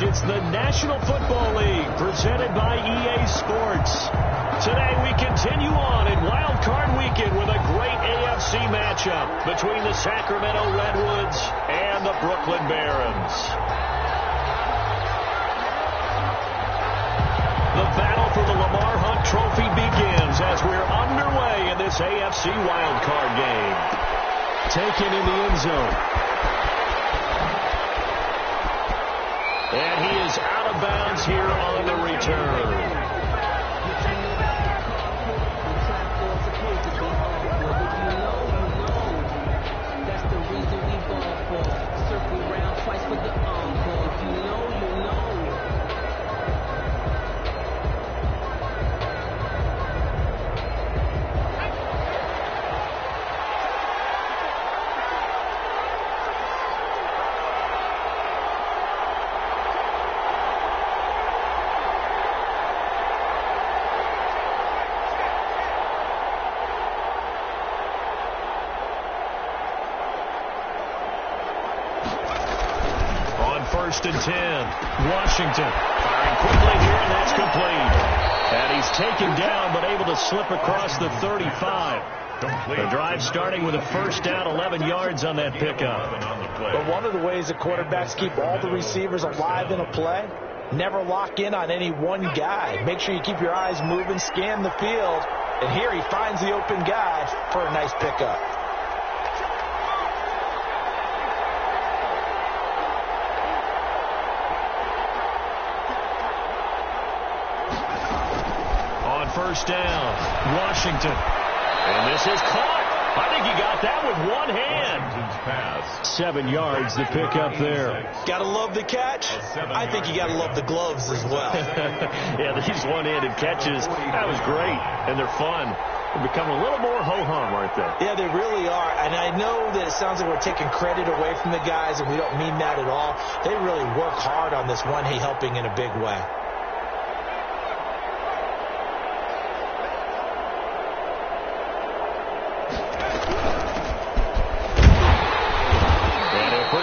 It's the National Football League presented by EA Sports. Today we continue on in Wild Card Weekend with a great AFC matchup between the Sacramento Redwoods and the Brooklyn Barons. The battle for the Lamar Hunt Trophy begins as we're underway in this AFC Wild Card game. Taken in the end zone. And he is out of bounds here on the return. That's the reason we ball for. Circle round twice for the encore. If you know, you know. First and 10. Washington firing quickly here, and that's complete. And he's taken down, but able to slip across the 35. The drive starting with a first down, 11 yards on that pickup. But one of the ways that quarterbacks keep all the receivers alive in a play, never lock in on any one guy. Make sure you keep your eyes moving, scan the field, and here he finds the open guy for a nice pickup. First down, Washington. And this is caught. I think he got that with one hand. 7 yards to pick up there. Gotta love the catch. I think you gotta love the gloves as well. Yeah, these one-handed catches, that was great. And they're fun. They're becoming a little more ho-hum, aren't they? Yeah, they really are. And I know that it sounds like we're taking credit away from the guys, and we don't mean that at all. They really work hard on this one-hand helping in a big way.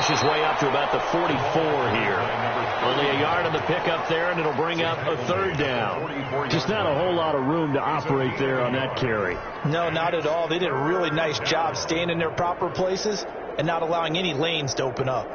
His way up to about the 44 here. Only a yard on the pickup there, and it'll bring up a third down. Just not a whole lot of room to operate there on that carry. No, not at all. They did a really nice job staying in their proper places and not allowing any lanes to open up.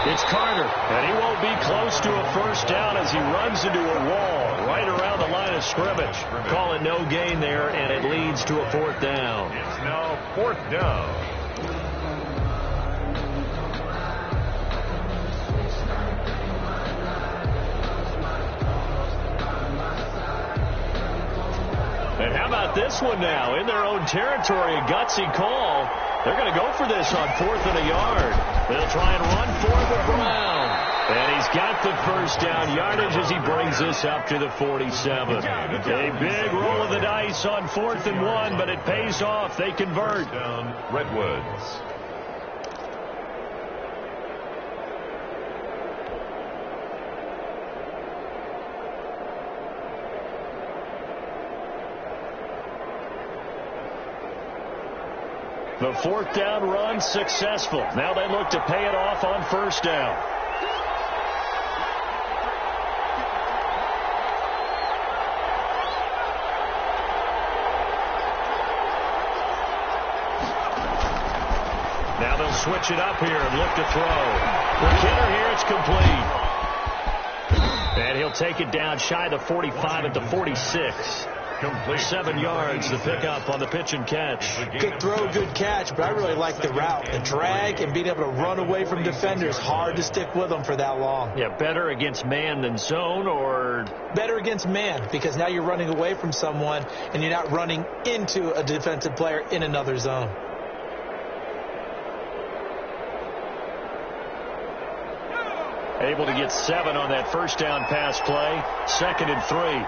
It's Carter, and he won't be close to a first down as he runs into a wall right around the line of scrimmage. Call it no gain there, and it leads to a 4th down. It's now 4th down. And how about this one now? In their own territory, a gutsy call. They're going to go for this on 4th and a yard. They'll try and run for it with Brown. And he's got the first down yardage as he brings this up to the 47. A big roll of the dice on 4th and 1, but it pays off. They convert. Down, Redwoods. The 4th down run successful. Now they look to pay it off on 1st down. Now they'll switch it up here and look to throw. For Kenner here, it's complete. And he'll take it down shy of the 45 at the 46. Complete. 7 yards to pick up on the pitch and catch. Good throw, good catch, but I really like the route. The drag and being able to run away from defenders. Hard to stick with them for that long. Yeah, better against man than zone, or? Better against man, because now you're running away from someone and you're not running into a defensive player in another zone. Able to get 7 on that 1st down pass play. 2nd and 3.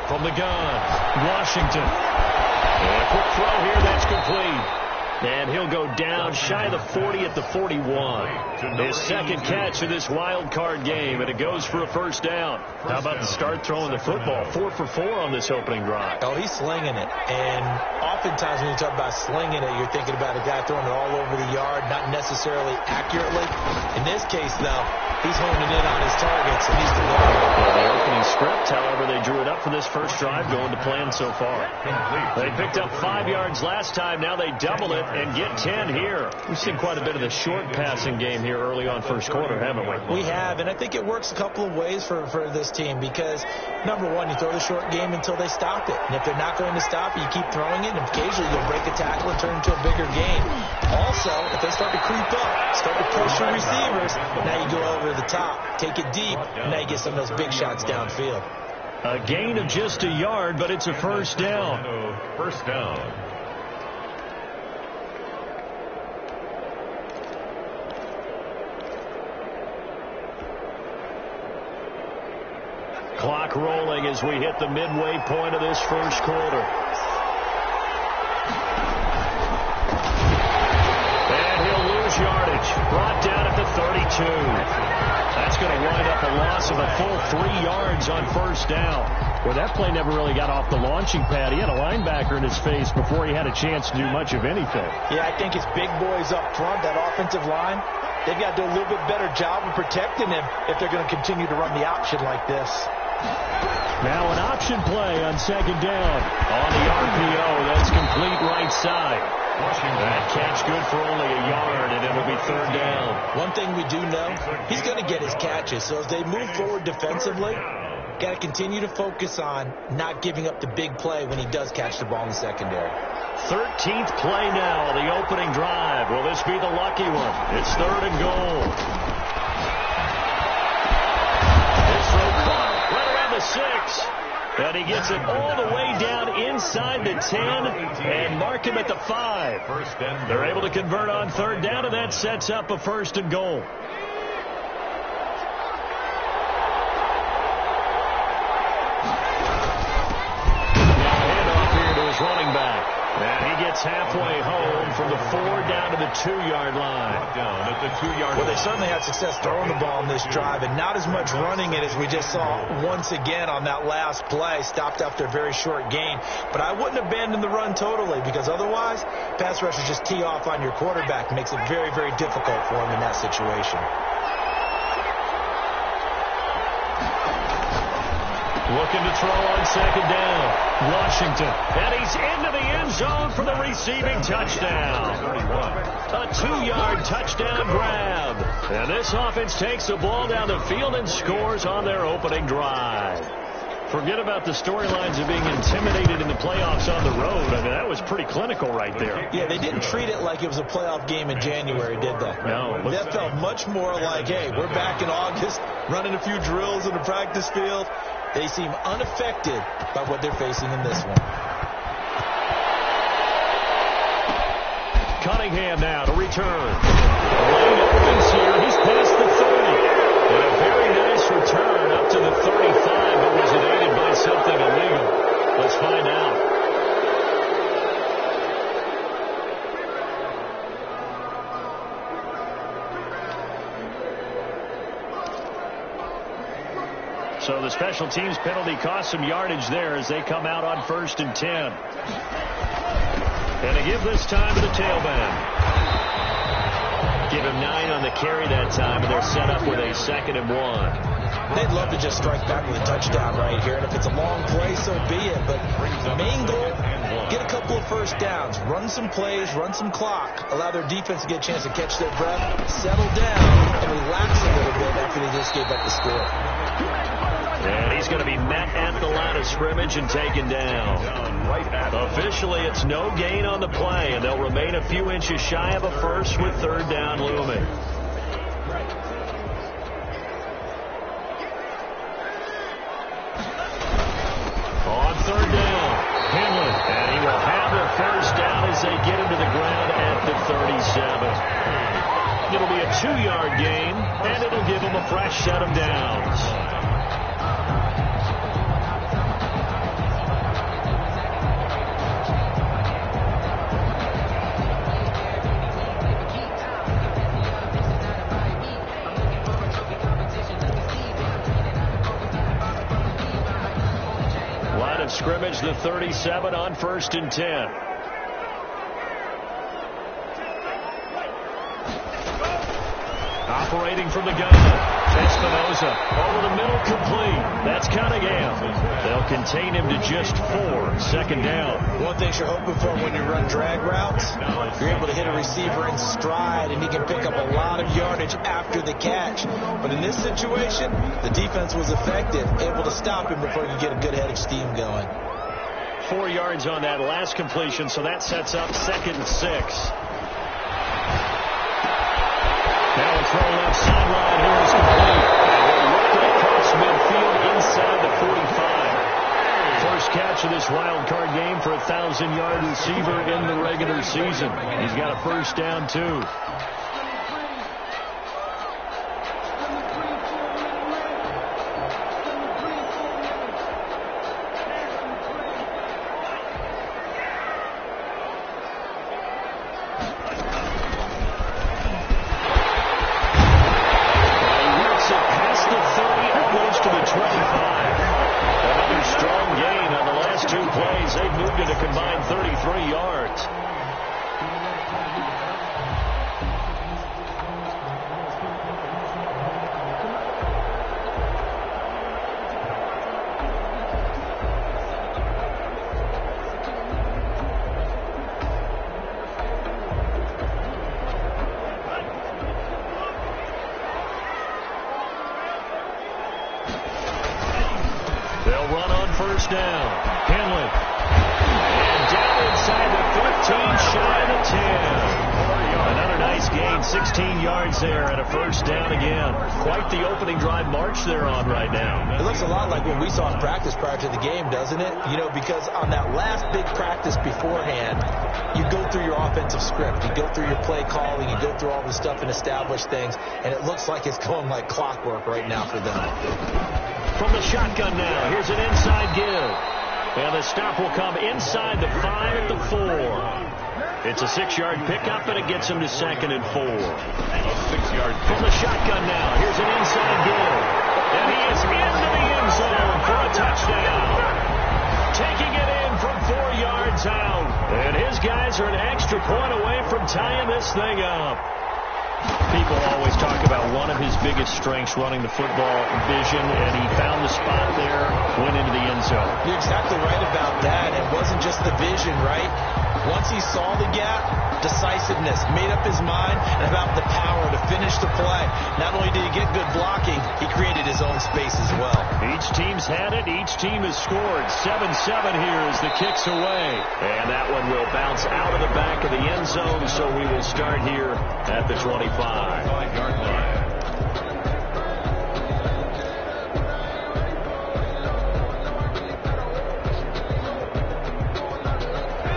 From the gun, Washington. And a quick throw here, that's complete. And he'll go down shy of the 40 at the 41. His 2nd catch of this wild card game, and it goes for a 1st down. How about the start throwing the football? 4 for 4 on this opening drive. Oh, he's slinging it. And oftentimes when you talk about slinging it, you're thinking about a guy throwing it all over the yard, not necessarily accurately. In this case, though, he's honing in on his targets, and he's delivering. Well, the opening script, however, they drew it up for this first drive, going to plan so far. They picked up 5 yards last time. Now they double it and get 10 here. We've seen quite a bit of the short passing game here early on first quarter, haven't we? We have, and I think it works a couple of ways for this team because, number one, you throw the short game until they stop it. And if they're not going to stop it, you keep throwing it, and occasionally you'll break a tackle and turn it into a bigger gain. Also, if they start to creep up, start to push your receivers, now you go over the top, take it deep, and now you get some of those big shots downfield. A gain of just a yard, but it's a 1st down. 1st down. Clock rolling as we hit the midway point of this first quarter. And he'll lose yardage. Brought down at the 32. That's going to wind up a loss of a full 3 yards on 1st down. Well, that play never really got off the launching pad. He had a linebacker in his face before he had a chance to do much of anything. Yeah, I think his big boys up front, that offensive line, they've got to do a little bit better job of protecting him if they're going to continue to run the option like this. Now an option play on 2nd down. On the RPO, that's complete right side. That catch good for only a yard, and it'll be 3rd down. One thing we do know, he's going to get his catches. So as they move forward defensively, got to continue to focus on not giving up the big play when he does catch the ball in the secondary. 13th play now, the opening drive. Will this be the lucky one? It's 3rd and goal. This throw caught right around the 6. And he gets it all the way down inside the 10 and mark him at the 5. They're able to convert on 3rd down, and that sets up a 1st and goal. Running back. And he gets halfway home from the 4 down to the 2-yard line. Down at the 2-yard line. Well, they certainly had success throwing the ball in this drive, and not as much running it as we just saw once again on that last play. Stopped after a very short gain. But I wouldn't abandon the run totally, because otherwise, pass rushers just tee off on your quarterback. It makes it very, very difficult for him in that situation. Looking to throw on second down. Washington. And he's into the end zone for the receiving touchdown. A 2-yard touchdown grab. And this offense takes the ball down the field and scores on their opening drive. Forget about the storylines of being intimidated in the playoffs on the road. I mean, that was pretty clinical right there. Yeah, they didn't treat it like it was a playoff game in January, did they? No. That felt much more like, hey, we're back in August, running a few drills in the practice field. They seem unaffected by what they're facing in this one. Cunningham now to return. Lane opens here. He's past the 30. And a very nice return up to the 35, but was it aided by something illegal? Let's find out. So the special teams penalty cost some yardage there as they come out on 1st and 10. And they give this time to the tailback. Give him 9 on the carry that time, and they're set up with a 2nd and 1. They'd love to just strike back with a touchdown right here, and if it's a long play, so be it. But the main goal, get a couple of first downs, run some plays, run some clock, allow their defense to get a chance to catch their breath, settle down, and relax a little bit after they just gave up the score. And he's going to be met at the line of scrimmage and taken down. Officially, it's no gain on the play, and they'll remain a few inches shy of a first with 3rd down looming. On 3rd down, Henley, and he will have the first down as they get him to the ground at the 37. It'll be a 2-yard gain, and it'll give him a fresh set of downs. Scrimmage the 37 on 1st and 10. Operating from the gun. Espinoza over the middle, complete. That's Cunningham. They'll contain him to just 4. 2nd down. One thing you're hoping for when you run drag routes, you're able to hit a receiver in stride, and he can pick up a lot of yardage after the catch. But in this situation, the defense was effective, able to stop him before he could get a good head of steam going. 4 yards on that last completion, so that sets up 2nd and 6. Now a throw left sideline. Here is complete. Working across midfield inside the 45. First catch of this wild card game for a 1,000-yard receiver in the regular season. He's got a first down, too. They'll run on 1st down. Henley. And down inside the 15, shy of the 10. Another nice gain, 16 yards there, and a first down again. Quite the opening drive march they're on right now. It looks a lot like what we saw in practice prior to the game, doesn't it? You know, because on that last big practice beforehand, you go through your offensive script. You go through your play calling. You go through all the stuff and establish things, and it looks like it's going like clockwork right now for them. From the shotgun now, here's an inside give. And the stop will come inside the 5 at the 4. It's a 6-yard pickup, and it gets him to 2nd and 4. 6-yard from the shotgun now. Here's an inside give. And he is into the end zone for a touchdown. Taking it in from 4 yards out. And his guys are an extra point away from tying this thing up. People always talk about one of his biggest strengths running the football, vision, and he found the spot there, went into the end zone. You're exactly right about that. It wasn't just the vision, right? Once he saw the gap, decisiveness, made up his mind, and about the power to finish the play. Not only did he get good blocking, he created his own space as well. Each team's had it. Each team has scored. 7-7 here as the kick's away. And that one will bounce out of the back of the end zone, so we will start here at the 25-yard line.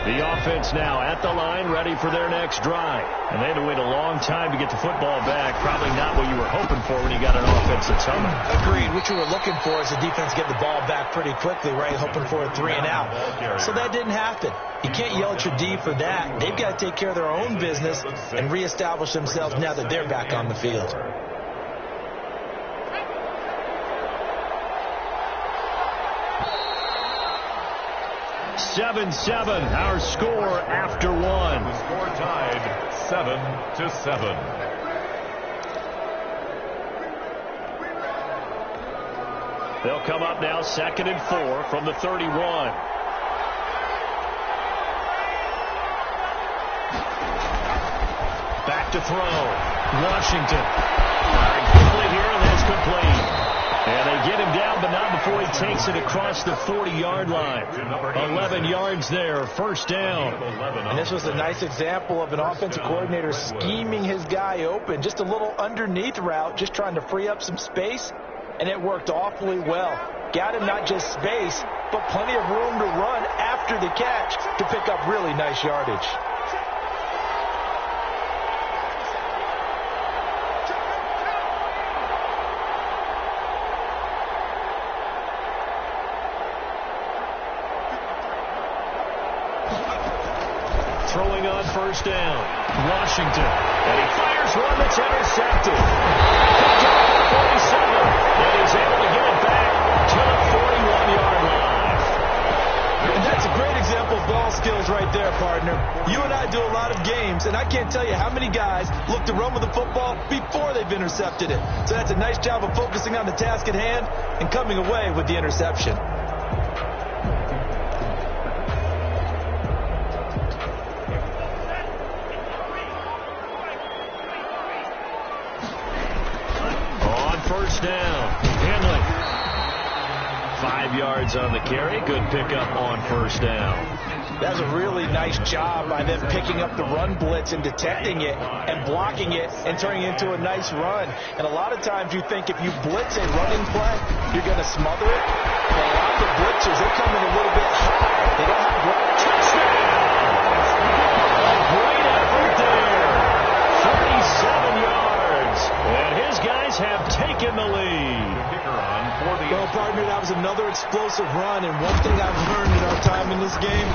The offense now at the line, ready for their next drive. And they had to wait a long time to get the football back. Probably not what you were hoping for when you got an offense that's humming. Agreed. What you were looking for is the defense get the ball back pretty quickly, right? Hoping for a 3-and-out. So that didn't happen. You can't yell at your D for that. They've got to take care of their own business and reestablish themselves now that they're back on the field. Seven, our score after one. The score tied 7-7. They'll come up now 2nd and 4 from the 31. Back to throw. Washington. Firing quickly here, and that's complete. And they get him down, but not before he takes it across the 40-yard line. 11 yards there, first down. And this was a nice example of an offensive coordinator scheming his guy open. Just a little underneath route, just trying to free up some space, and it worked awfully well. Got him not just space, but plenty of room to run after the catch to pick up really nice yardage. Throwing on first down, Washington, and he fires one that's intercepted. Picked up at the 47, and he's able to get it back to the 41-yard line. And that's a great example of ball skills right there, partner. You and I do a lot of games, and I can't tell you how many guys look to run with the football before they've intercepted it. So that's a nice job of focusing on the task at hand and coming away with the interception. Down. Henley. 5 yards on the carry. Good pickup on first down. That was a really nice job by them picking up the run blitz and detecting it and blocking it and turning it into a nice run. And a lot of times you think if you blitz a running play, you're going to smother it. But a lot of the blitzers, they come in a little bit high. They don't have touchdown. Great effort there. 37 yards. And his guys have taken the lead. Well, partner, that was another explosive run, and one thing I've learned in our time in this game,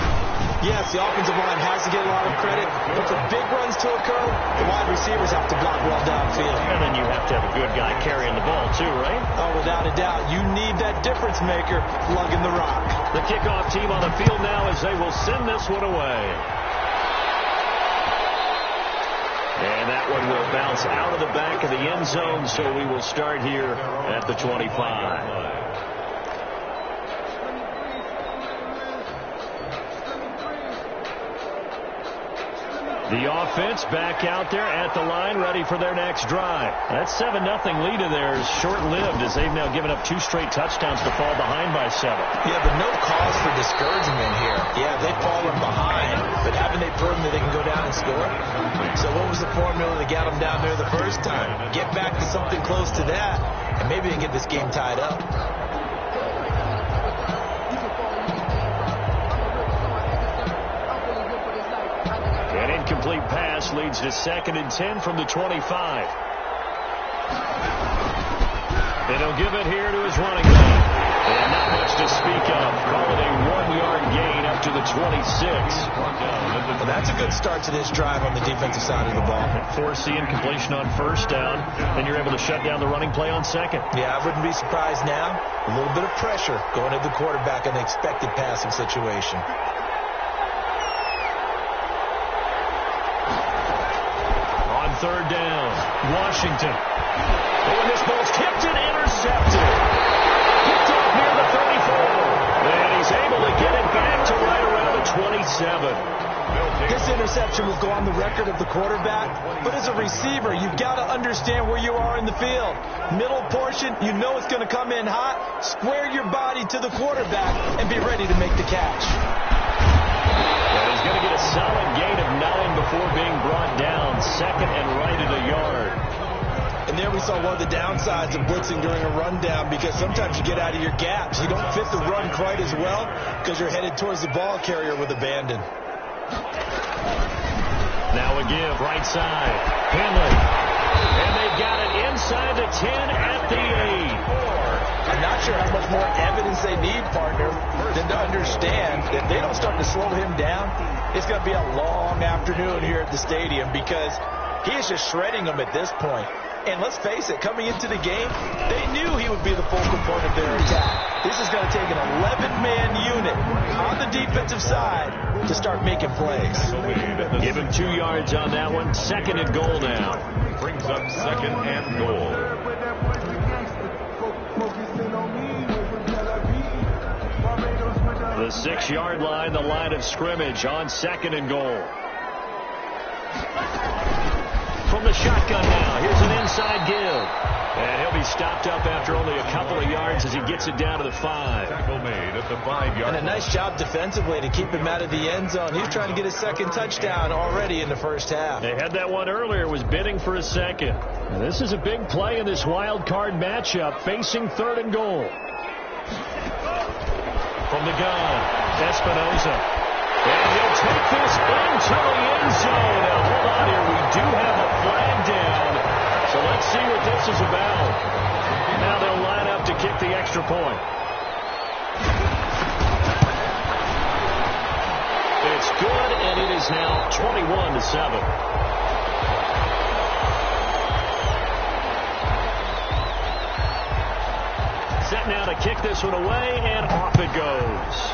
yes, the offensive line has to get a lot of credit, but for big runs to occur, the wide receivers have to block well downfield. And then you have to have a good guy carrying the ball, too, right? Oh, without a doubt. You need that difference maker lugging the rock. The kickoff team on the field now as they will send this one away. And that one will bounce out of the back of the end zone, so we will start here at the 25. The offense back out there at the line, ready for their next drive. That 7-0 lead of theirs short-lived as they've now given up 2 straight touchdowns to fall behind by 7. Yeah, but no cause for discouragement here. Yeah, they've fallen behind, but haven't they proven that they can go down and score? So what was the formula that got them down there the first time? Get back to something close to that, and maybe they can get this game tied up. An incomplete pass leads to 2nd and 10 from the 25. And he'll give it here to his running back. And not much to speak of. Call it a 1-yard gain up to the 26. Well, that's a good start to this drive on the defensive side of the ball. Forcing completion on first down. Then you're able to shut down the running play on 2nd. Yeah, I wouldn't be surprised now. A little bit of pressure going at the quarterback in the expected passing situation. third down. Washington. Oh, and this ball's tipped and intercepted. Picked off near the 34. And he's able to get it back to right around the 27. This interception will go on the record of the quarterback, but as a receiver, you've got to understand where you are in the field. Middle portion, you know it's going to come in hot. Square your body to the quarterback and be ready to make the catch. And he's going to get a solid gain of 9 before being brought down. Second and right at a yard. And there we saw one of the downsides of blitzing during a rundown, because sometimes you get out of your gaps. You don't fit the run quite as well because you're headed towards the ball carrier with abandon. Now a give, right side. Henley. And they've got it inside the 10 at the 8. I'm not sure how much more evidence they need, partner, than to understand that they don't start to slow him down. It's going to be a long afternoon here at the stadium, because he is just shredding them at this point. And let's face it, coming into the game, they knew he would be the focal point of their attack. This is going to take an 11-man unit on the defensive side to start making plays. Give him 2 yards on that one. Second and goal now. Brings up second and goal. The 6-yard line, the line of scrimmage on second and goal. From the shotgun now. Here's an inside give. And he'll be stopped up after only a couple of yards as he gets it down to the 5. Tackle made at the 5-yard line. And a nice job defensively to keep him out of the end zone. He was trying to get his second touchdown already in the first half. They had that one earlier, was bidding for a second. And this is a big play in this wild card matchup, facing third and goal. From the gun, Espinoza. And he'll take this into the end zone. Now, hold on here. We do have a flag down. So let's see what this is about. Now they'll line up to kick the extra point. It's good, and it is now 21-7. Set now to kick this one away, and off it goes.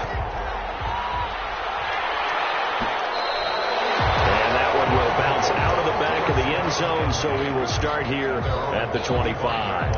Will bounce out of the back of the end zone, so we will start here at the 25.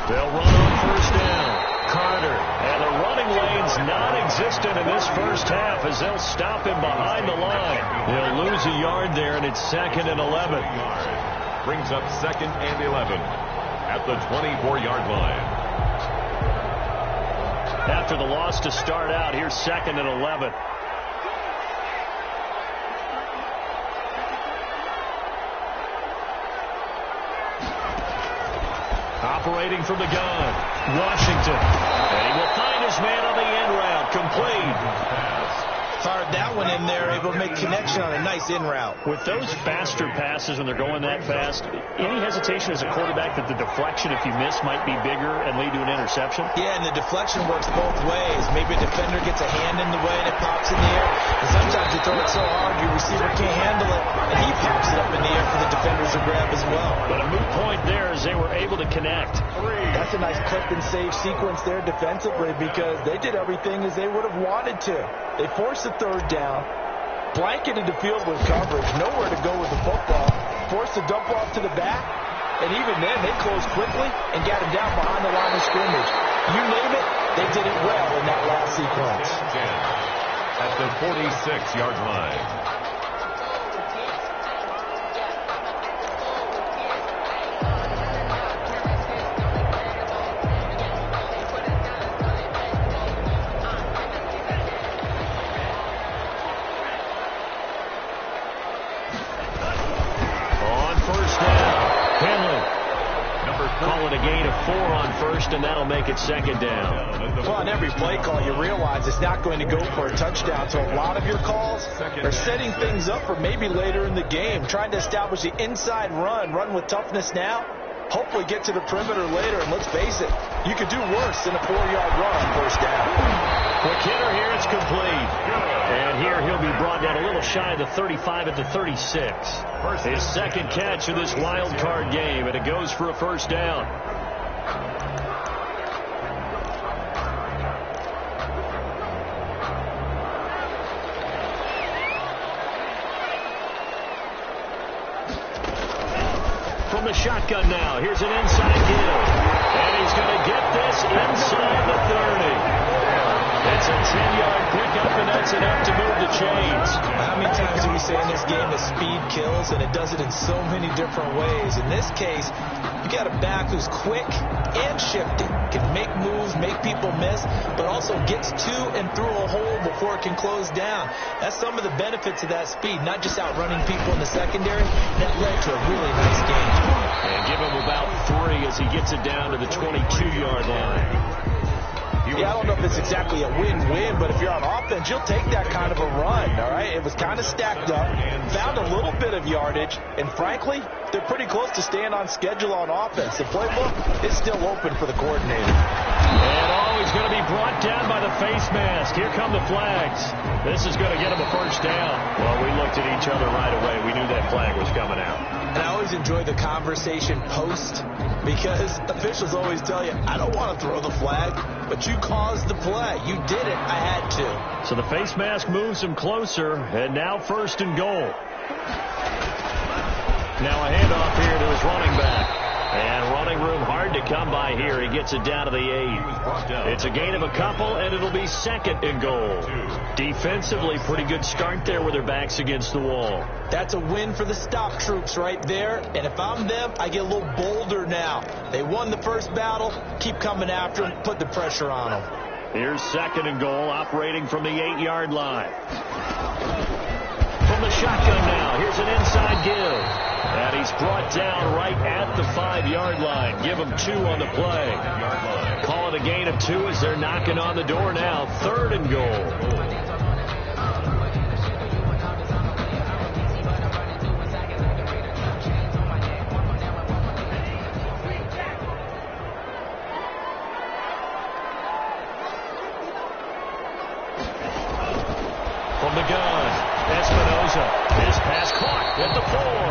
They'll run on first down. Carter, and the running lane's non-existent in this first half as they'll stop him behind the line. He'll lose a yard there, and it's second and 11. Brings up second and 11 at the 24-yard line. After the loss to start out, here's second and 11. Operating from the gun, Washington. And he will find his man on the end route. Complete. Fired that one in there, able to make connection on a nice in route. With those faster passes, when they're going that fast, any hesitation as a quarterback that the deflection, if you miss, might be bigger and lead to an interception? Yeah, and the deflection works both ways. Maybe a defender gets a hand in the way and it pops in the air. And sometimes you throw it so hard your receiver can't handle it, and he pops it up in the air for the defenders to grab as well. But a moot point there as they were able to connect. That's a nice clip and save sequence there defensively, because they did everything as they would have wanted to. They forced the third down, blanketed the field with coverage, nowhere to go with the football, forced the dump off to the back, and even then they closed quickly and got him down behind the line of scrimmage. You name it, they did it well in that last sequence. At the 46-yard line. Call it a gain of 4 on first, and that'll make it second down. Well, on every play call, you realize it's not going to go for a touchdown. So a lot of your calls are setting things up for maybe later in the game, trying to establish the inside run with toughness now, hopefully get to the perimeter later. And let's face it, you could do worse than a 4-yard run on first down. Quick hitter here, it's complete. And here he'll be brought down a little shy of the 35 at the 36. His second catch of this wild card game, and it goes for a first down. From the shotgun now, here's an inside give. And he's going to get this inside the 30. It's a 10-yard pickup, and that's enough to move the chains. How many times do we say in this game that speed kills, and it does it in so many different ways? In this case, you got a back who's quick and shifting, can make moves, make people miss, but also gets to and through a hole before it can close down. That's some of the benefits of that speed, not just outrunning people in the secondary. That led to a really nice game. And give him about 3 as he gets it down to the 22-yard line. Yeah, I don't know if it's exactly a win-win, but if you're on offense, you'll take that kind of a run, all right? It was kind of stacked up, found a little bit of yardage, and frankly, they're pretty close to staying on schedule on offense. The playbook is still open for the coordinator. And always going to be brought down by the face mask. Here come the flags. This is going to get him a first down. Well, we looked at each other right away. We knew that flag was coming out. And I always enjoy the conversation post, because officials always tell you, I don't want to throw the flag, but you caused the play. You did it. I had to. So the face mask moves him closer, and now first and goal. Now a handoff here to his running back. And running room hard to come by here. He gets it down to the 8. It's a gain of a couple, and it'll be second and goal. Defensively, pretty good start there with their backs against the wall. That's a win for the stop troops right there. And if I'm them, I get a little bolder now. They won the first battle. Keep coming after them. Put the pressure on them. Here's second and goal, operating from the 8-yard line. From the shotgun now, here's an inside give. And he's brought down right at the 5-yard line. Give him 2 on the play. Call it a gain of 2 as they're knocking on the door now. Third and goal. From the gun, Espinoza. His pass caught at the 4.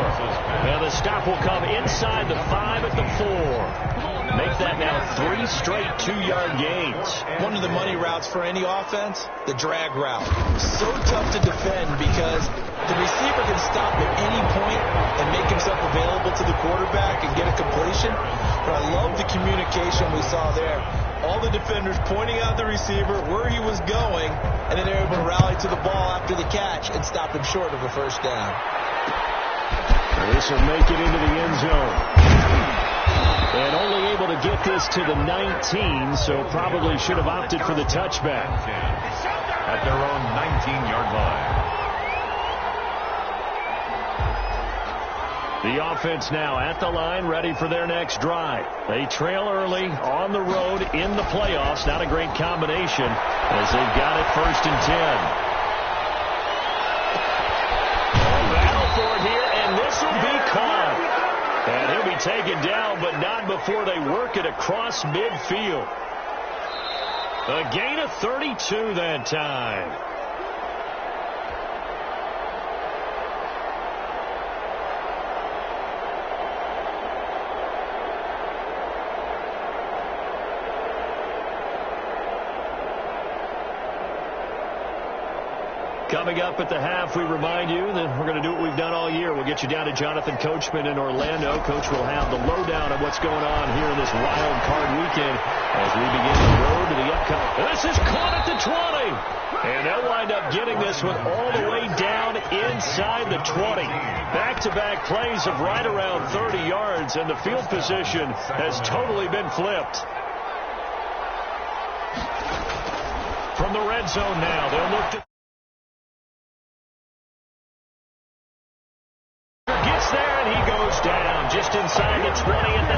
And the stop will come inside the 5 at the 4. Make that now 3 straight 2-yard gains. One of the money routes for any offense, the drag route. So tough to defend because the receiver can stop at any point and make himself available to the quarterback and get a completion. But I love the communication we saw there. All the defenders pointing out the receiver where he was going, and then they're able to rally to the ball after the catch and stop him short of a first down. This will make it into the end zone. And only able to get this to the 19, so probably should have opted for the touchback. At their own 19-yard line. The offense now at the line, ready for their next drive. They trail early on the road in the playoffs. Not a great combination as they've got it first and 10. Battle for it here, and this will be caught. And he'll be taken down, but not before they work it across midfield. A gain of 32 that time. Coming up at the half, we remind you that we're going to do what we've done all year. We'll get you down to Jonathan Coachman in Orlando. Coach will have the lowdown of what's going on here in this wild card weekend as we begin the road to the upcoming. This is caught at the 20. And they'll wind up getting this one all the way down inside the 20. Back-to-back plays of right around 30 yards, and the field position has totally been flipped. From the red zone now, they'll look to just inside the 20 at the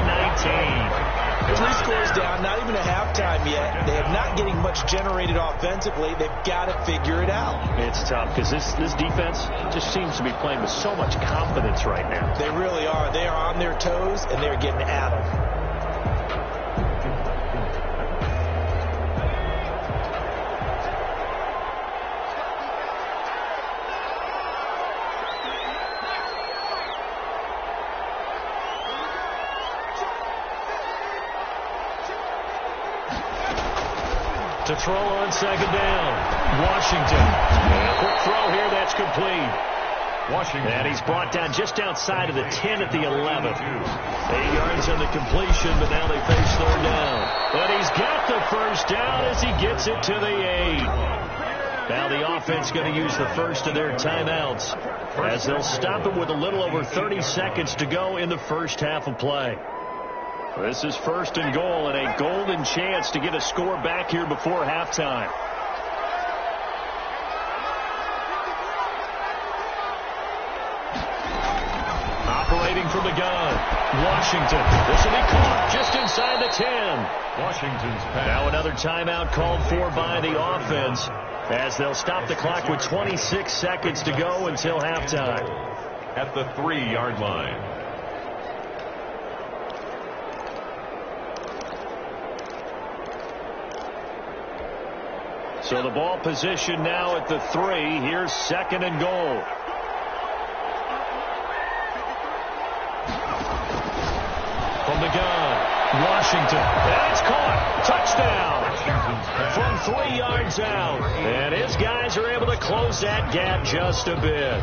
19. 3 scores down, not even a halftime yet. They are not getting much generated offensively. They've got to figure it out. It's tough because this defense just seems to be playing with so much confidence right now. They really are. They are on their toes, and they're getting at them. To throw on second down. Washington. And a quick throw here. That's complete. Washington. And he's brought down just outside of the 10 at the 11. 8 yards on the completion, but now they face third down. But he's got the first down as he gets it to the 8. Now the offense going to use the first of their timeouts as they'll stop it with a little over 30 seconds to go in the first half of play. This is first and goal and a golden chance to get a score back here before halftime. Operating from the gun, Washington. This will be caught just inside the 10. Washington's pass. Now another timeout called for by the offense as they'll stop the clock with 26 seconds to go until halftime. At the 3-yard line. So the ball position now at the 3. Here's second and goal. From the gun, Washington. And it's caught. Touchdown. From 3 yards out. And his guys are able to close that gap just a bit.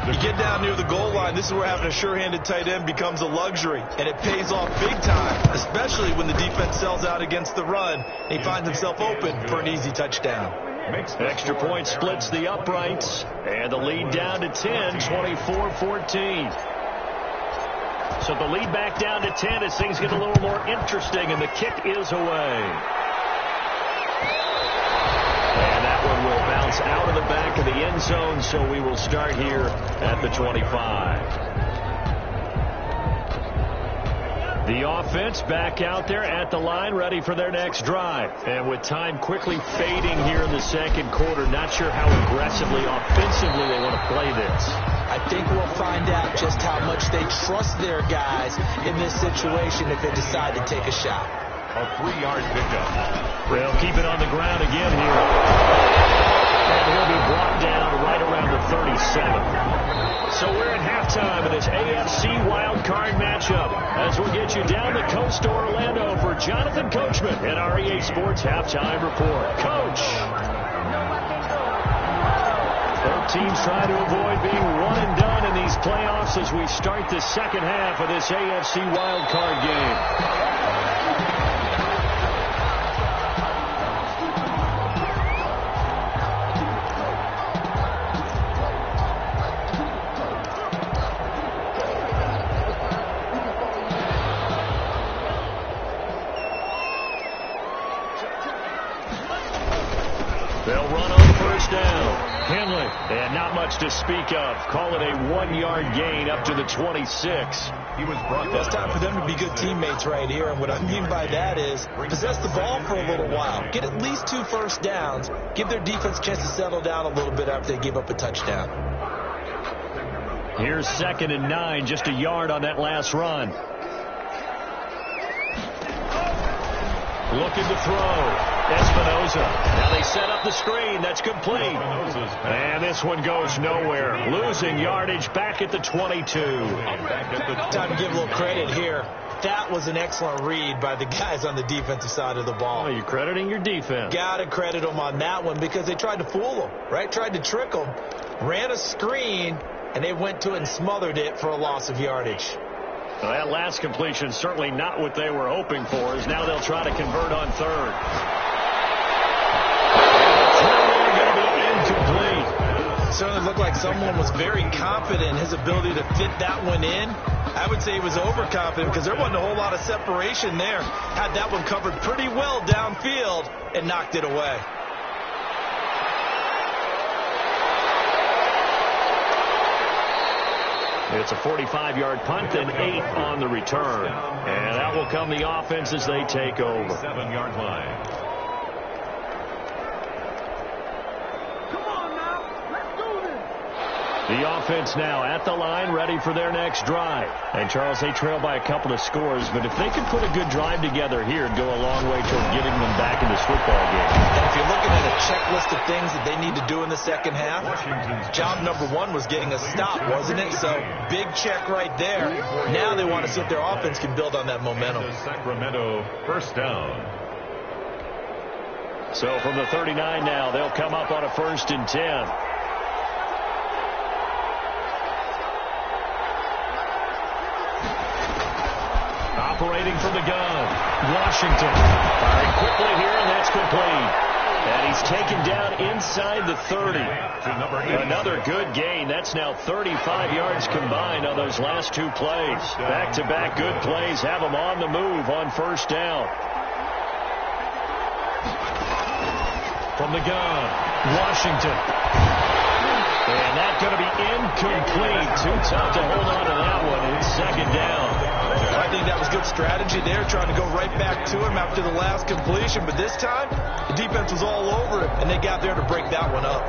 You get down near the goal line, this is where having a sure-handed tight end becomes a luxury, and it pays off big time, especially when the defense sells out against the run, and he finds himself open for an easy touchdown. Extra point splits the uprights, and the lead down to 10, 24-14. So the lead back down to 10 as things get a little more interesting, and the kick is away. And that one will bounce out of the back of the end zone, so we will start here at the 25. The offense back out there at the line, ready for their next drive. And with time quickly fading here in the second quarter, not sure how aggressively, offensively they want to play this. I think we'll find out just how much they trust their guys in this situation if they decide to take a shot. A 3-yard pickup. They'll keep it on the ground again here. And he'll be brought down right around the 37. So we're at halftime in this AFC wildcard matchup as we'll get you down the coast to Orlando for Jonathan Coachman and our EA Sports Halftime Report. Coach! Both teams try to avoid being one and done in these playoffs as we start the second half of this AFC wildcard game. They'll run on first down. Henley, and not much to speak of. Call it a 1-yard gain up to the 26. He was brought down. It's time for them to be good teammates right here, and what I mean by that is possess the ball for a little while. Get at least 2 first downs. Give their defense a chance to settle down a little bit after they give up a touchdown. Here's 2nd and 9, just a yard on that last run. Looking to throw. Espinoza. Now they set up the screen. That's complete. And this one goes nowhere. Losing yardage back at the 22. Time to give a little credit here. That was an excellent read by the guys on the defensive side of the ball. Oh, you're crediting your defense. Got to credit them on that one because they tried to fool them, right? Tried to trick them. Ran a screen, and they went to it and smothered it for a loss of yardage. Well, that last completion certainly not what they were hoping for, as now they'll try to convert on third. Certainly looked like someone was very confident in his ability to fit that one in. I would say he was overconfident because there wasn't a whole lot of separation there. Had that one covered pretty well downfield and knocked it away. It's a 45-yard punt and 8 on the return. And that will come the offense as they take over. 7-yard line. The offense now at the line, ready for their next drive. And, Charles, they trail by a couple of scores, but if they could put a good drive together here, it'd go a long way toward getting them back in this football game. And if you're looking at a checklist of things that they need to do in the second half, job number 1 was getting a stop, wasn't it? So, big check right there. Now they want to see if their offense can build on that momentum. Sacramento first down. So from the 39 now, they'll come up on a 1st and 10. Operating from the gun, Washington. Firing quickly here, and that's complete. And he's taken down inside the 30. Another good gain. That's now 35 yards combined on those last 2 plays. Back-to-back good plays have him on the move on 1st down. From the gun, Washington. And that's going to be incomplete. Too tough to hold on to that one. It's 2nd down. I think that was good strategy there, trying to go right back to him after the last completion. But this time, the defense was all over it, and they got there to break that one up.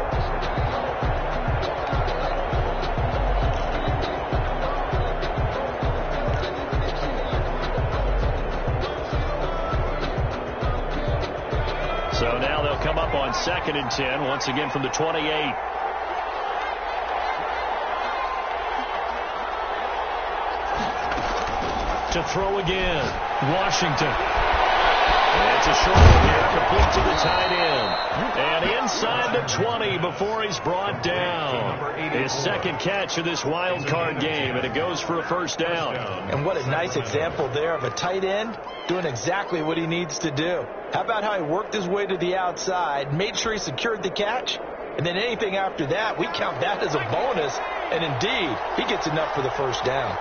So now they'll come up on 2nd and 10, once again from the 28. To throw again, Washington. And it's a short one here, complete to the tight end. And inside the 20 before he's brought down. His 2nd catch of this wild card game, and it goes for a 1st down. And what a nice example there of a tight end doing exactly what he needs to do. How about how he worked his way to the outside, made sure he secured the catch, and then anything after that, we count that as a bonus. And indeed, he gets enough for the 1st down.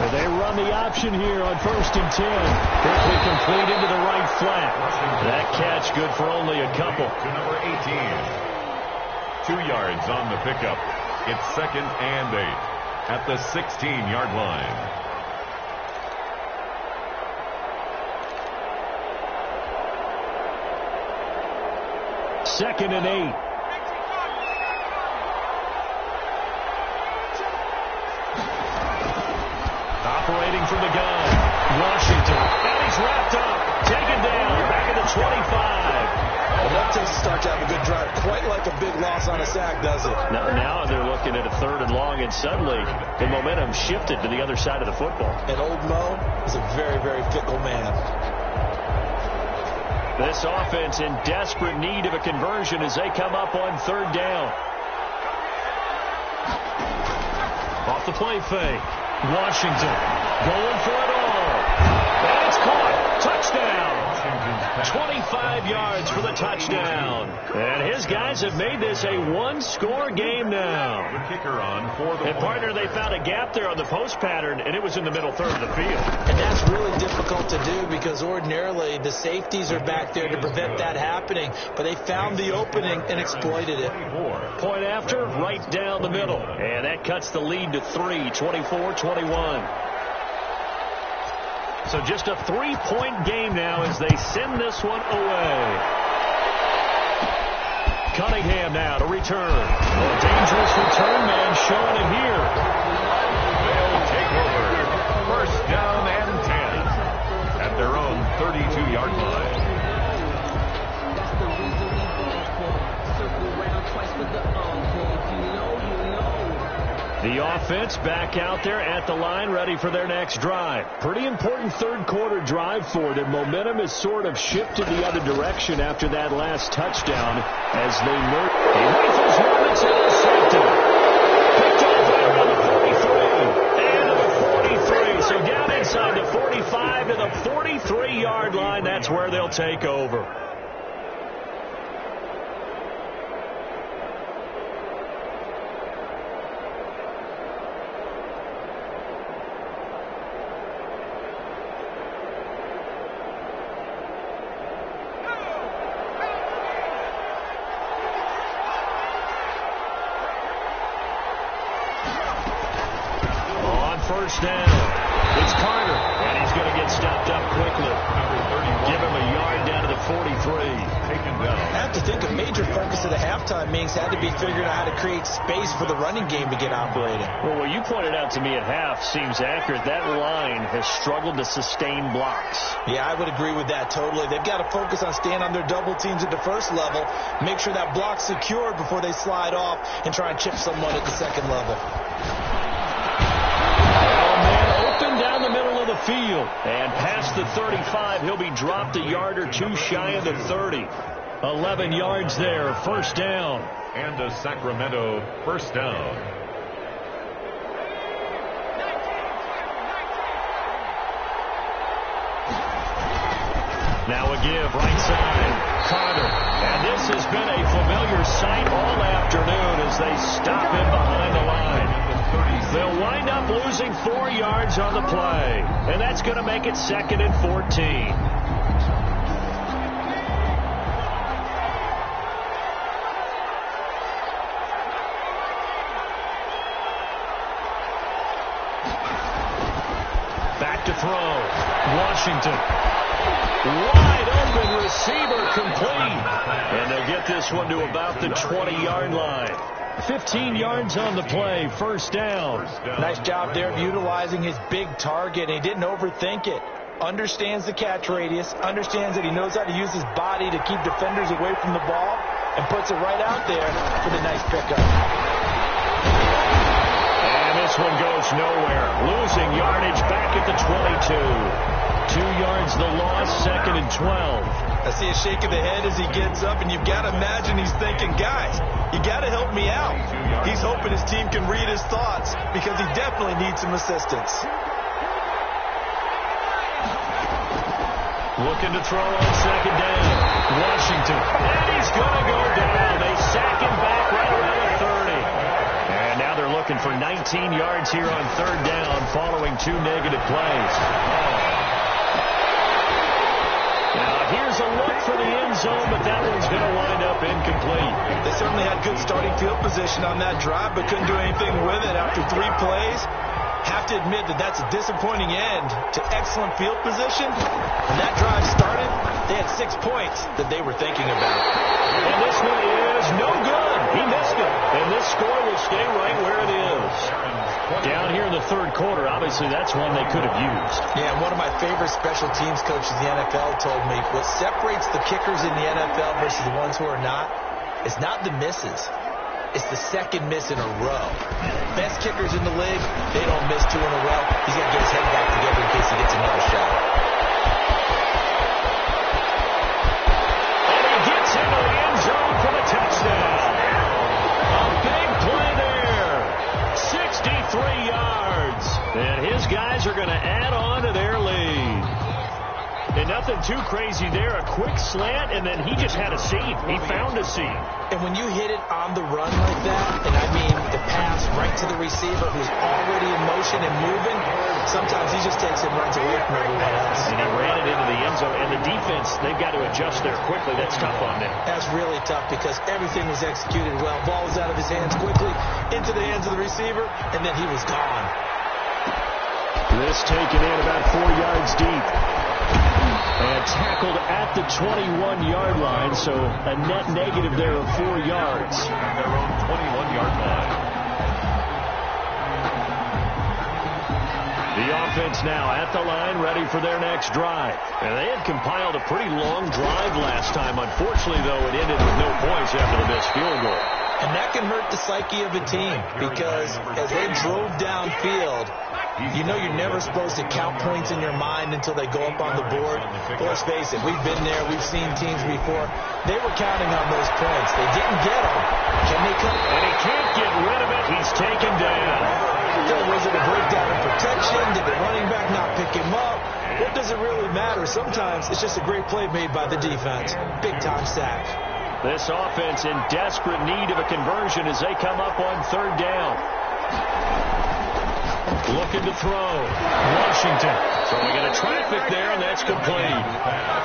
So they run the option here on 1st and 10. Quickly complete into the right flat. That catch good for only a couple. To number 18. 2 yards on the pickup. It's 2nd and 8 at the 16-yard line. Second and 8. Operating from the gun, Washington. And he's wrapped up, taken down, back at the 25. Well, that takes a start to have a good drive. Quite like a big loss on a sack, does it? Now they're looking at a 3rd and long, and suddenly the momentum shifted to the other side of the football. And old Mo is a very, very fickle man. This offense in desperate need of a conversion as they come up on 3rd down. Off the play fake. Washington going for it all. And it's caught. Touchdown. 25 yards for the touchdown. And his guys have made this a one-score game now. And partner, they found a gap there on the post pattern, and it was in the middle third of the field. And that's really difficult to do because ordinarily the safeties are back there to prevent that happening. But they found the opening and exploited it. Point after, right down the middle. And that cuts the lead to 3, 24-21. So just a 3-point game now as they send this one away. Cunningham now to return. A dangerous return man showing it here. They'll take over. 1st down and 10 at their own 32-yard line. That's the reason we ball for. Circle around twice with the encore. You know. The offense back out there at the line, ready for their next drive. Pretty important 3rd quarter drive for them. Momentum has sort of shifted the other direction after that last touchdown as they move. He rifles one that's intercepted. Picked off around the 43. And the 43. So down inside the 45 to the 43-yard line. That's where they'll take over. First down. It's Carter, and he's going to get stopped up quickly. Give him a yard down to the 43. Taken down. I have to think a major focus of the halftime meetings had to be figuring out how to create space for the running game to get operating. Well, what you pointed out to me at half seems accurate. That line has struggled to sustain blocks. Yeah, I would agree with that totally. They've got to focus on staying on their double teams at the first level, make sure that block's secured before they slide off and try and chip someone at the second level. Open down the middle of the midfield. And past the 35, he'll be dropped a yard or two shy of the 30. 11 yards there, first down. And a Sacramento first down. Now a give, right side, Carter. And this has been a familiar sight all afternoon as they stop him behind the line. They'll wind up losing 4 yards on the play. And that's going to make it 2nd and 14. Back to throw. Washington. Wide open receiver complete. And they'll get this one to about the 20-yard line. 15 yards on the play, first down. Nice job there of utilizing his big target. He didn't overthink it. Understands the catch radius. Understands that he knows how to use his body to keep defenders away from the ball. And puts it right out there for the nice pickup. And this one goes nowhere. Losing yardage back at the 22. 2 yards the loss, 2nd and 12. I see a shake of the head as he gets up, and you've got to imagine he's thinking, guys, you got to help me out. He's hoping his team can read his thoughts because he definitely needs some assistance. Looking to throw on second down. Washington. And he's going to go down. They sack him back right around the 30. And now they're looking for 19 yards here on third down following 2 negative plays. Here's a look for the end zone, but that one's going to wind up incomplete. They certainly had good starting field position on that drive, but couldn't do anything with it after 3 plays. Have to admit that that's a disappointing end to excellent field position. When that drive started, they had 6 points that they were thinking about. And this one is no good. He missed it. And this score will stay right where it is. Down here in the third quarter, obviously that's one they could have used. Yeah, and one of my favorite special teams coaches in the NFL told me what separates the kickers in the NFL versus the ones who are not, it's not the misses. It's the second miss in a row. Best kickers in the league, they don't miss 2 in a row. He's got to get his head back together in case he gets another shot. And he gets into the end zone for the touchdown. A big play there. 63 yards. And his guys are going to add on to their lead. And nothing too crazy there. A quick slant, and then he just had a seam. He found a seam. And when you hit it on the run like that, and I mean the pass right to the receiver who's already in motion and moving, sometimes he just takes it and runs away from everyone else. And he ran it into the end zone. And the defense, they've got to adjust there quickly. That's tough on them. That's really tough because everything was executed well. Ball was out of his hands quickly, into the hands of the receiver, and then he was gone. This taken in about 4 yards deep. And tackled at the 21-yard line, so a net negative there of 4 yards. At their own 21-yard line. The offense now at the line, ready for their next drive. And they had compiled a pretty long drive last time. Unfortunately, though, it ended with no points after the missed field goal. And that can hurt the psyche of a team because as they drove downfield, you know you're never supposed to count points in your mind until they go up on the board. But let's face it, we've been there. We've seen teams before. They were counting on those points. They didn't get them. Can they come? And he can't get rid of it. He's taken down. Was it a breakdown in protection? Did the running back not pick him up? What does it really matter? Sometimes it's just a great play made by the defense. Big-time sack. This offense in desperate need of a conversion as they come up on third down. Looking to throw. Washington throwing into traffic there, and that's complete.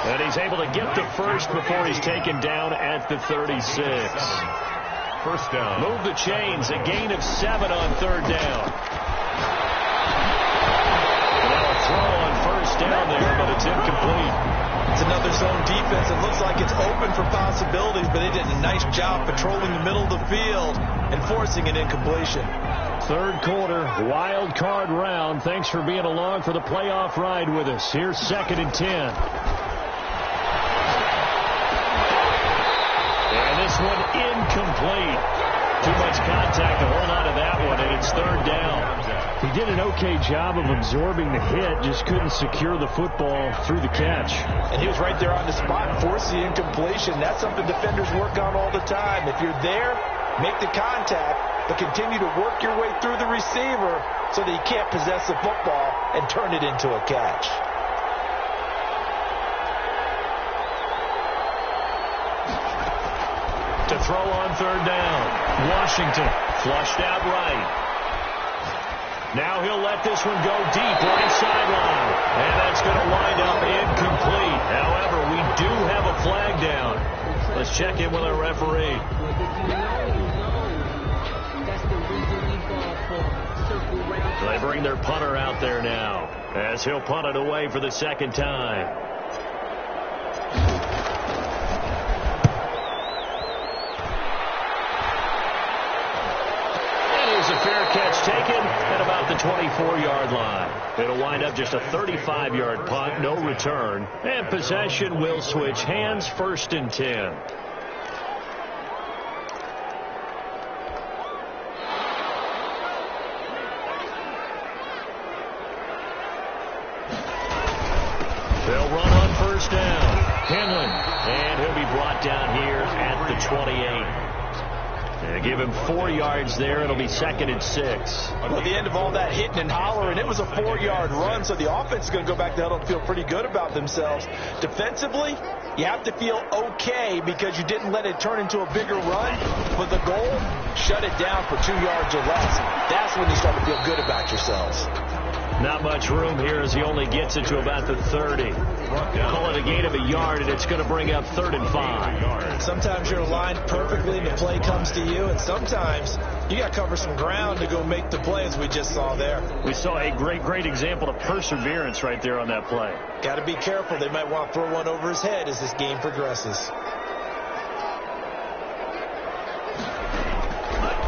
And he's able to get the first before he's taken down at the 36. First down. Move the chains. A gain of 7 on third down. Now a throw on first down there, but it's incomplete. It's another zone defense. It looks like it's open for possibilities, but they did a nice job patrolling the middle of the field and forcing an incompletion. Third quarter, wild card round. Thanks for being along for the playoff ride with us. Here's 2nd and 10. And this one incomplete. too much contact to hold on to that one, and it's third down. He did an okay job of absorbing the hit, just couldn't secure the football through the catch. And he was right there on the spot and forced the incompletion. That's something defenders work on all the time. If you're there, make the contact, but continue to work your way through the receiver so that he can't possess the football and turn it into a catch. To throw on third down. Washington flushed out right. Now he'll let this one go deep right sideline. And that's going to wind up incomplete. However, we do have a flag down. Let's check in with our referee. So they bring their punter out there now as he'll punt it away for the second time. Fair catch taken at about the 24-yard line. It'll wind up just a 35-yard punt, no return, and possession will switch hands, 1st and 10. They'll run on 1st down. Henlon, and he'll be brought down here at the 28. They give him 4 yards there. It'll be 2nd and 6. Well, at the end of all that hitting and hollering, it was a 4-yard run, so the offense is going to go back to the huddle and feel pretty good about themselves. Defensively, you have to feel okay because you didn't let it turn into a bigger run. But the goal, shut it down for 2 yards or less. That's when you start to feel good about yourselves. Not much room here as he only gets it to about the 30. Call it a gain of a yard, and it's going to bring up 3rd and 5. Sometimes you're aligned perfectly and the play comes to you, and sometimes you got to cover some ground to go make the play, as we just saw there. We saw a great example of perseverance right there on that play. Got to be careful. They might want to throw one over his head as this game progresses.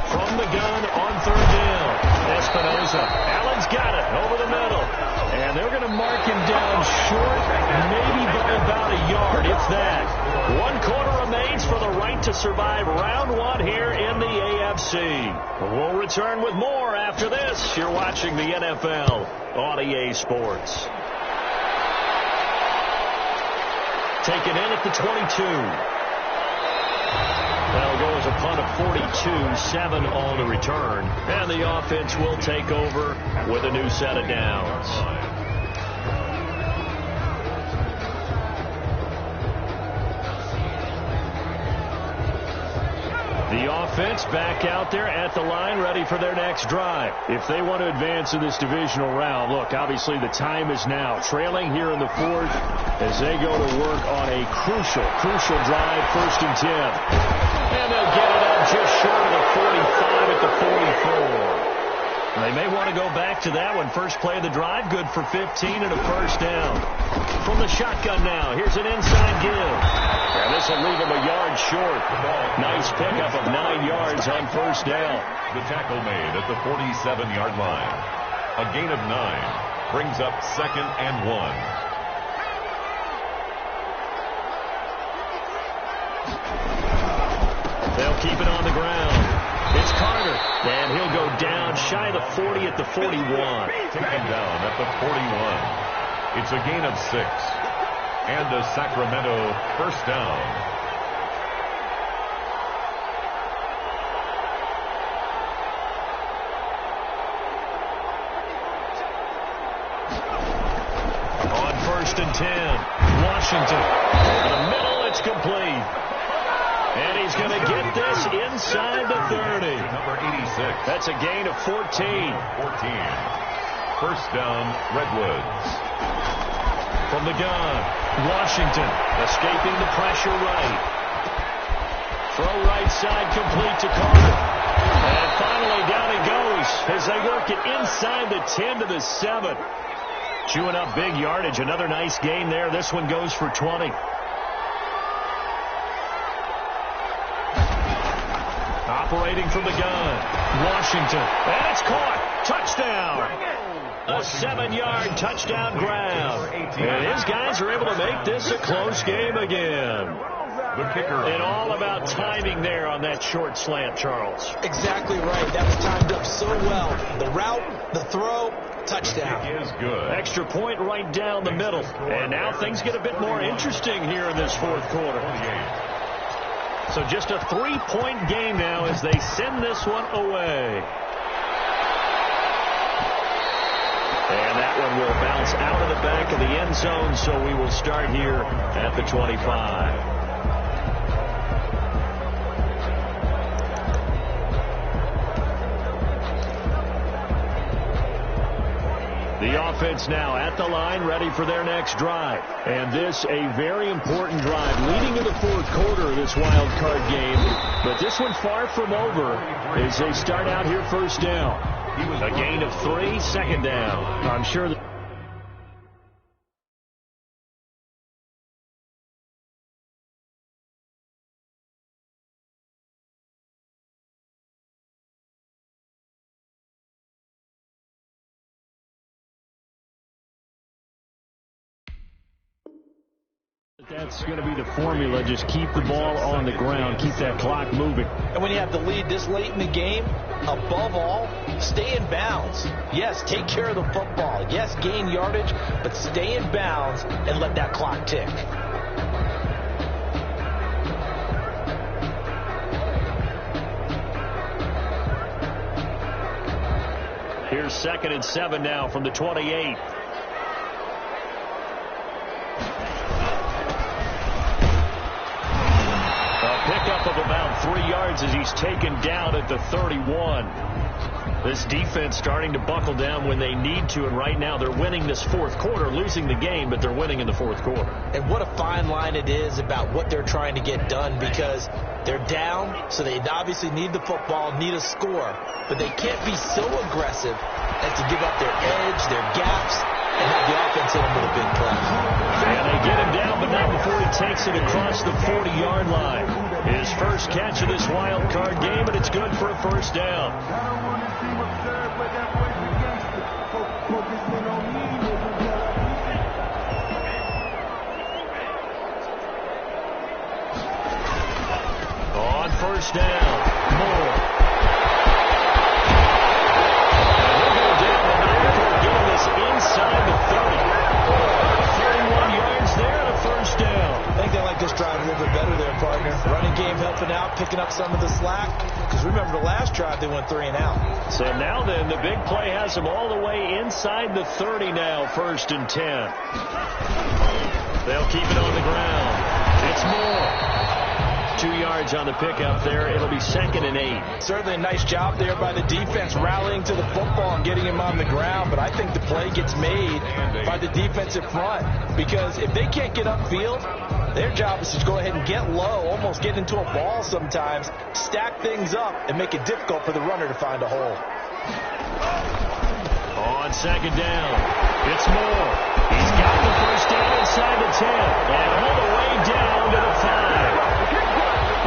From the gun on 3rd down. Espinoza. Allen's got it over the middle. And they're going to mark him down short, maybe by about a yard, if that. 1 quarter remains for the right to survive round 1 here in the AFC. We'll return with more after this. You're watching the NFL on EA Sports. Taken in at the 22. That'll go as a punt of 42, 7 on the return. And the offense will take over with a new set of downs. The offense back out there at the line, ready for their next drive. If they want to advance in this divisional round, look, obviously the time is now. Trailing here in the 4th as they go to work on a crucial drive, 1st and 10. And they'll get it up just short of the 45 at the 44. They may want to go back to that one. First play of the drive, good for 15 and a 1st down. From the shotgun now, here's an inside give. And this will leave him a yard short. Nice pickup of 9 yards on 1st down. The tackle made at the 47-yard line. A gain of 9 brings up 2nd and 1. They'll keep it on the ground. It's Carter, and he'll go down shy of the 40 at the 41. Taken down at the 41. It's a gain of 6. And a Sacramento 1st down. On 1st and 10, Washington. Over the middle, it's complete. And he's going to get this inside the 30. Number 86. That's a gain of 14. 14. 1st down, Redwoods. From the gun, Washington escaping the pressure right. Throw right side complete to Carter. And finally down he goes as they work it inside the 10 to the 7. Chewing up big yardage. Another nice gain there. This one goes for 20. Operating from the gun, Washington. And it's caught. Touchdown. A 7-yard touchdown grab. And his guys are able to make this a close game again. the kicker. And all about timing there on that short slant, Charles. Exactly right. That was timed up so well. The route, the throw, touchdown. It is good. Extra point right down the middle. And now things get a bit more interesting here in this fourth quarter. So just a 3-point game now as they send this one away. And that one will bounce out of the back of the end zone, so we will start here at the 25. The offense now at the line, ready for their next drive. And this a very important drive leading to the fourth quarter of this wild card game. But this one far from over as they start out here first down. A gain of 3, second down. I'm sure that that's going to be the formula. Just keep the ball on the ground. Keep that clock moving. And when you have the lead this late in the game, above all, stay in bounds. Yes, take care of the football. Yes, gain yardage, but stay in bounds and let that clock tick. Here's 2nd and 7 now from the 28. Pickup of about 3 yards as he's taken down at the 31. This defense starting to buckle down when they need to, and right now they're winning this fourth quarter, losing the game, but they're winning in the fourth quarter. And what a fine line it is about what they're trying to get done, because they're down, so they obviously need the football, need a score, but they can't be so aggressive as to give up their edge, their gaps, and have the offense hit them with a big play. And they get him down, but not before he takes it across the 40-yard line. His first catch of this wild card game, and it's good for a first down. On first down, Moore. Inside the 30. 31 yards there and a first down. I think they like this drive a little bit better there, partner. Running game helping out, picking up some of the slack. Because remember the last drive they went 3 and out. So now then, the big play has them all the way inside the 30 now, 1st and 10. They'll keep it on the ground. It's Moore. 2 yards on the pickup there. It'll be 2nd and 8. Certainly a nice job there by the defense rallying to the football and getting him on the ground. But I think the play gets made by the defensive front. Because if they can't get upfield, their job is to go ahead and get low, almost get into a ball sometimes, stack things up, and make it difficult for the runner to find a hole. On 2nd down, it's Moore. He's got the first down inside the 10. And all the way down to the 5.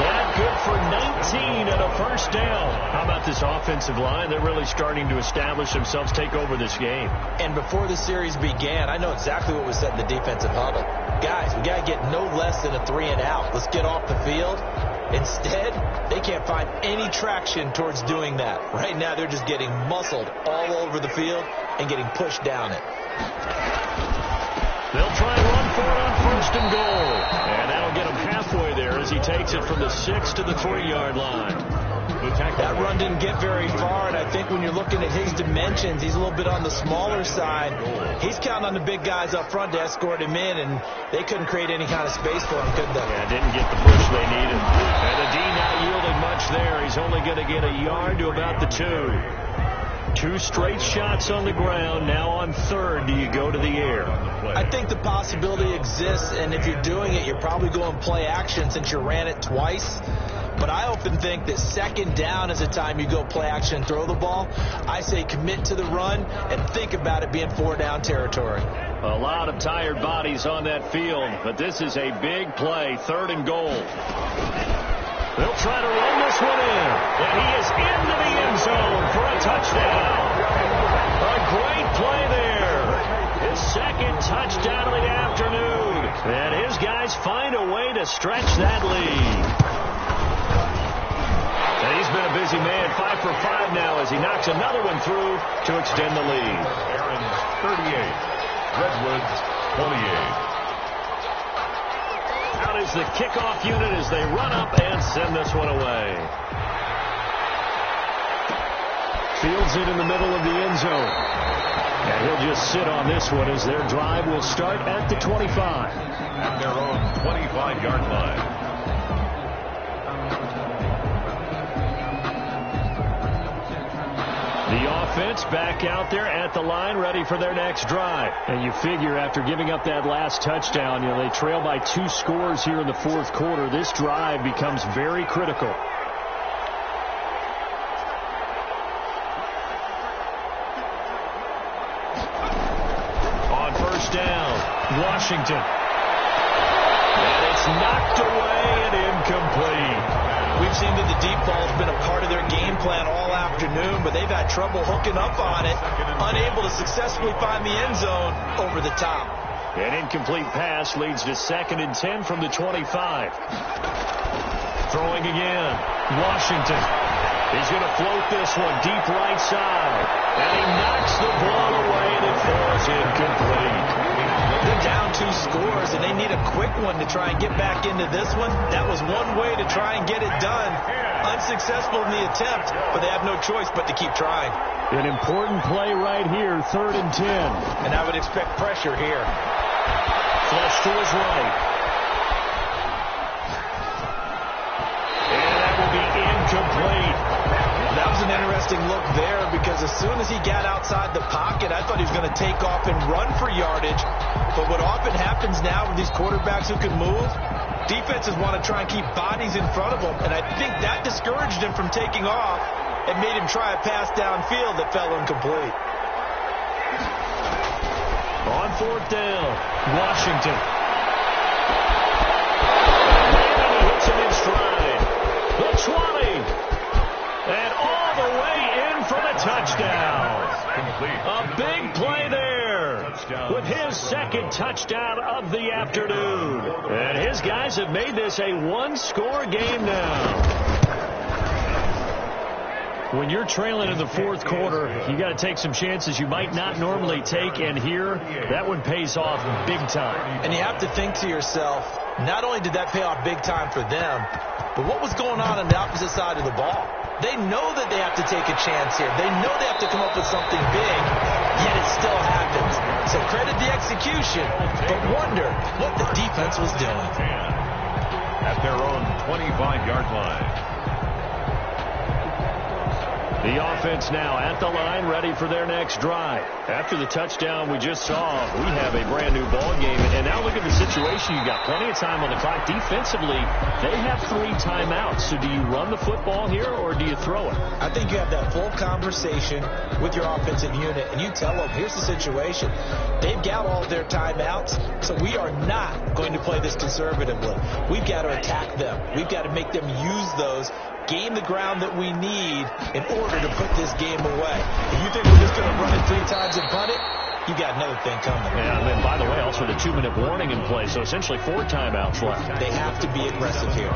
That good for 19 and a first down. How about this offensive line? They're really starting to establish themselves, take over this game. And before the series began, I know exactly what was said in the defensive huddle. Guys, we got to get no less than a 3 and out. Let's get off the field. Instead, they can't find any traction towards doing that. Right now, they're just getting muscled all over the field and getting pushed down it. They'll try and run for it on 1st and goal. And that'll get him halfway there as he takes it from the 6 to the 3-yard line. That run didn't get very far, and I think when you're looking at his dimensions, he's a little bit on the smaller side. He's counting on the big guys up front to escort him in, and they couldn't create any kind of space for him, could they? Yeah, didn't get the push they needed. And the D not yielding much there. He's only going to get a yard to about the 2. 2 straight shots on the ground. Now on 3rd, do you go to the air? I think the possibility exists, and if you're doing it, you're probably going play action since you ran it twice. But I often think that 2nd down is a time you go play action and throw the ball. I say commit to the run and think about it being 4-down territory. A lot of tired bodies on that field, but this is a big play, 3rd and goal. They'll try to run this one in, and he is into the end zone for a touchdown. A great play there. His 2nd touchdown of the afternoon. And his guys find a way to to stretch that lead. And he's been a busy man, 5 for 5 now as he knocks another one through to extend the lead. Aaron's 38, Redwoods 28. Out is the kickoff unit as they run up and send this one away. Fields it in the middle of the end zone. And he'll just sit on this one as their drive will start at the 25. At their own 25-yard line. The offense back out there at the line, ready for their next drive. And you figure after giving up that last touchdown, they trail by 2 scores here in the fourth quarter. This drive becomes very critical. On first down, Washington. And it's knocked away and incomplete. We've seen that the deep ball has been a part of their game plan all afternoon, but they've had trouble hooking up on it, unable to successfully find the end zone over the top. An incomplete pass leads to 2nd and 10 from the 25. Throwing again, Washington. He's going to float this one deep right side. And he knocks the ball away and it falls incomplete. They're down 2 scores, and they need a quick one to try and get back into this one. That was one way to try and get it done. Unsuccessful in the attempt, but they have no choice but to keep trying. An important play right here, 3rd and 10. And I would expect pressure here. Flush to his right. And that will be incomplete. That was an interesting look there because as soon as he got outside the pocket, I thought he was going to take off and run for yardage. But what often happens now with these quarterbacks who can move, defenses want to try and keep bodies in front of them. And I think that discouraged him from taking off and made him try a pass downfield that fell incomplete. On 4th down, Washington. And he hits it in stride. The 20. And all the way in for the touchdown. A big play there with his 2nd touchdown of the afternoon. And his guys have made this a 1-score game now. When you're trailing in the fourth quarter, you got to take some chances you might not normally take, and here, that one pays off big time. And you have to think to yourself, not only did that pay off big time for them, but what was going on the opposite side of the ball? They know that they have to take a chance here. They know they have to come up with something big, yet it still happens. So credit the execution, but wonder what the defense was doing. At their own 25-yard line. The offense now at the line, ready for their next drive. After the touchdown we just saw, we have a brand-new ball game. And now look at the situation. You got plenty of time on the clock. Defensively, they have 3 timeouts. So do you run the football here or do you throw it? I think you have that full conversation with your offensive unit, and you tell them, here's the situation. They've got all their timeouts, so we are not going to play this conservatively. We've got to attack them. We've got to make them use those, gain the ground that we need in order to put this game away. If you think we're just going to run it 3 times and punt it, you got another thing coming. Yeah, and then, by the way, also the 2-minute warning in play, so essentially 4 timeouts left. They have to be aggressive here.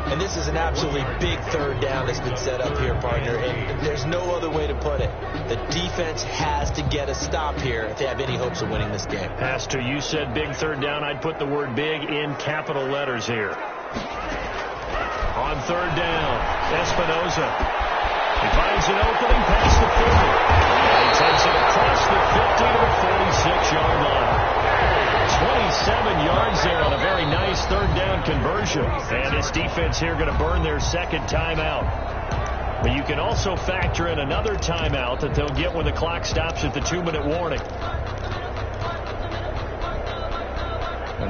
And this is an absolutely big 3rd down that's been set up here, partner, and there's no other way to put it. The defense has to get a stop here if they have any hopes of winning this game. Pastor, you said big 3rd down. I'd put the word big in capital letters here. On 3rd down, Espinoza. He finds an opening past the 50. And he takes it across the 50 to the 46-yard line. 27 yards there on a very nice 3rd down conversion. And this defense here going to burn their 2nd timeout. But you can also factor in another timeout that they'll get when the clock stops at the 2-minute warning.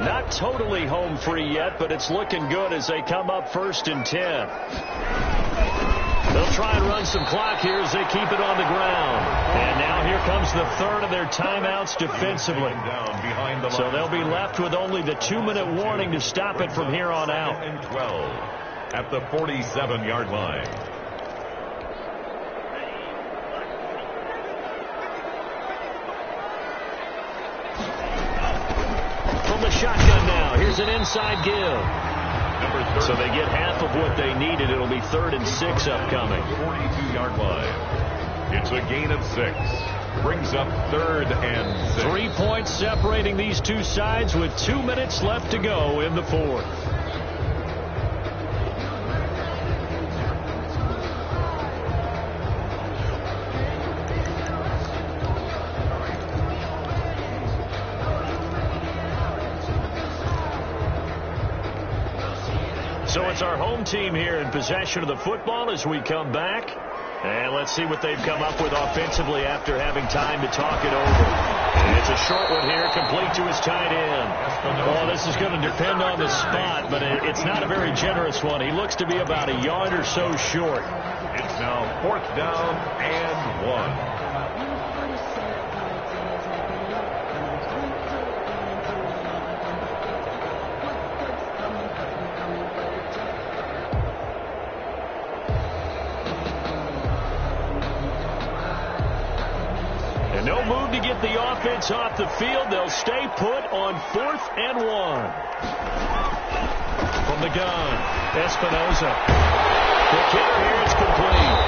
Not totally home free yet, but it's looking good as they come up 1st and 10. They'll try and run some clock here as they keep it on the ground. And now here comes the 3rd of their timeouts defensively. So they'll be left with only the 2-minute warning to stop it from here on out. And 12 at the 47-yard line. From the shotgun now, here's Here's an inside give. So they get half of what they needed. It'll be 3rd and 6 upcoming. 42-yard line. It's a gain of 6. Brings up 3rd and 6. 3 points separating these two sides with 2 minutes left to go in the 4th. So it's our home team here in possession of the football as we come back. And let's see what they've come up with offensively after having time to talk it over. And it's a short one here, complete to his tight end. Well, this is going to depend on the spot, but it's not a very generous one. He looks to be about a yard or so short. It's now 4th down and 1. No move to get the offense off the field. They'll stay put on 4th and 1. From the gun, Espinoza. The kicker here is complete.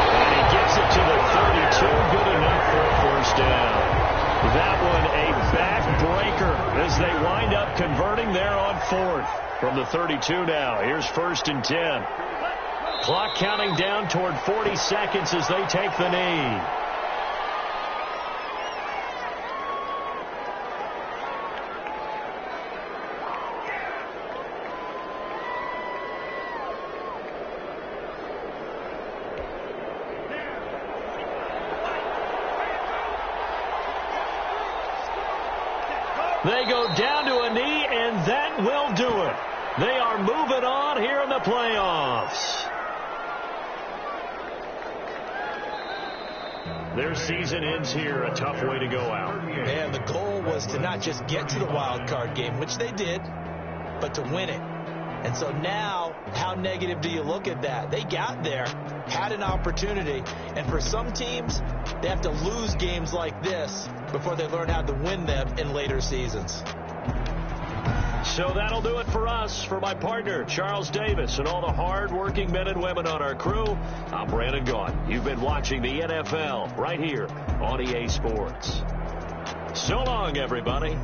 And he gets it to the 32. Good enough for a 1st down. That one a backbreaker as they wind up converting there on 4th. From the 32 now. Here's 1st and 10. Clock counting down toward 40 seconds as they take the knee. They go down to a knee, and that will do it. They are moving on here in the playoffs. Their season ends here. A tough way to go out. And the goal was to not just get to the wild card game, which they did, but to win it. And so now, how negative do you look at that? They got there, had an opportunity, and for some teams, they have to lose games like this before they learn how to win them in later seasons. So that'll do it for us. For my partner, Charles Davis, and all the hard-working men and women on our crew, I'm Brandon Gaughan. You've been watching the NFL right here on EA Sports. So long, everybody.